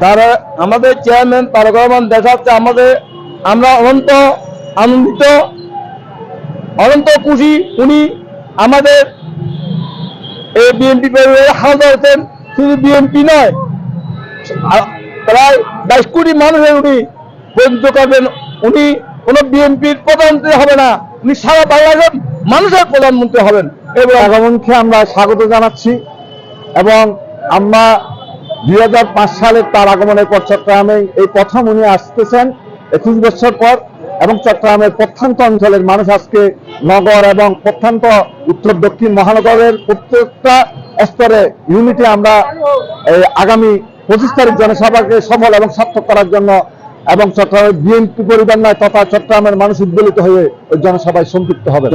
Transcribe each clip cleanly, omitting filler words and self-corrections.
তারা আমাদের চেয়ারম্যান তারেক রহমান দেখাচ্ছে আমাদের, আমরা অনন্ত আনন্দিত, অনন্ত খুশি। উনি আমাদের এই বিএনপি পরিবারের হাল ধরেছেন। শুধু বিএনপি নয়, প্রায় 22 কোটি মানুষের উনি বঞ্চিত করবেন। উনি কোনো বিএনপির প্রধানমন্ত্রী হবে না, উনি সারা বাংলাদেশের মানুষের প্রধানমন্ত্রী হবেন। এবং আগমনকে আমরা স্বাগত জানাচ্ছি এবং আমরা 2005 সালে তার আগমনের পর চট্টগ্রামে এই প্রথম উনি আসতেছেন 21 বছর পর, এবং চট্টগ্রামের প্রত্যন্ত অঞ্চলের মানুষ আজকে নগর এবং প্রত্যন্ত উত্তর দক্ষিণ মহানগরের প্রত্যেকটা স্তরে ইউনিটি আমরা আগামী 25 তারিখ জনসভাকে সফল এবং সার্থক করার জন্য এবং চট্টগ্রামের বিএনপি পরিবার নয় তথা চট্টগ্রামের মানুষ উদ্বেলিত হয়ে ওই জনসভায় সম্পৃক্ত হবে।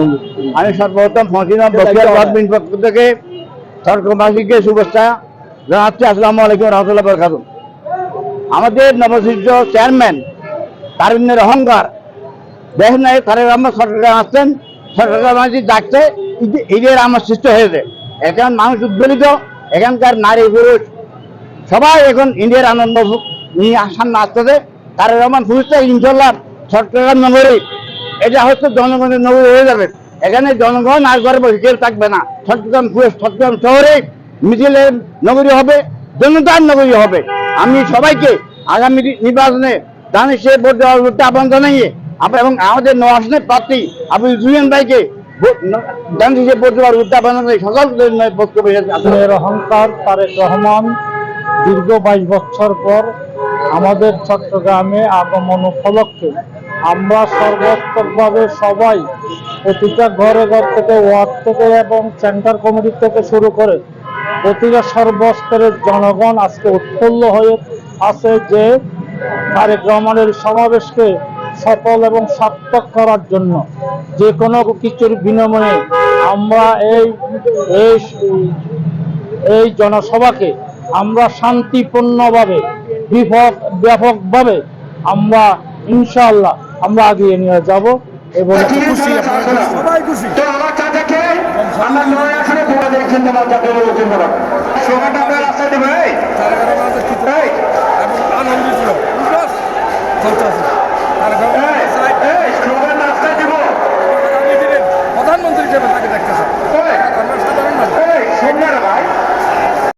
আমি সর্বপ্রথম ফকিরা বকিয়ার গভর্নমেন্ট পক্ষ থেকে চট্টগ্রামবাসীকে শুভেচ্ছা জানাচ্ছি। আসসালামু আলাইকুম রহমতুল্লাহ বরকাতুহু। আমাদের নবসৃষ্ট চেয়ারম্যান তারুণ্যের অহংকার দেখেন নাই, তারেক রহমান চট্টগ্রাম আসছেন, চট্টগ্রামবাসী ডাকছে, ঈদের আমার সৃষ্টি হয়েছে। এখন মানুষ উদ্বেলিত, এখানকার নারী পুরুষ সবাই এখন ঈদের আনন্দ নিয়ে সামনে আসতেছে। তারেক রহমান খুঁজছে ইনশাল্লাহ চট্টগ্রাম নগরী এটা হচ্ছে জনগণের নগরী হয়ে যাবে। এখানে জনগণ আর ঘরে বসে কেউ থাকবে না। চট্টগ্রাম শহরে মিছিলের নগরী হবে, জনতার নগরী হবে। আমি সবাইকে আগামী নির্বাচনে দানিশে ভোট দেওয়ার আহ্বান জানাইয়ে এবং আমাদের নওয়াজের প্রার্থী আবু জুয়েন ভাইকে দানিশে ভোট দেওয়ার আহ্বান জানাই। সকল বক্তব্য অহংকার তারেক রহমান দীর্ঘ 22 বছর পর আমাদের চট্টগ্রামে আগমন উপলক্ষে আমরা সর্বাত্মকভাবে সবাই প্রতিটা ঘরে ঘর থেকে, ওয়ার্ড থেকে এবং সেন্টার কমিটি থেকে শুরু করে প্রতিটা সর্বস্তরের জনগণ আজকে উৎফুল্ল হয়ে আছে যে তারেক রহমানের সমাবেশকে সফল এবং সার্থক করার জন্য যে কোনো কিছুর বিনিময়ে আমরা এই জনসভাকে আমরা শান্তিপূর্ণভাবে ব্যাপকভাবে আমরা ইনশাআল্লাহ আমরা আগিয়ে নিয়ে যাব এবং আনন্দিত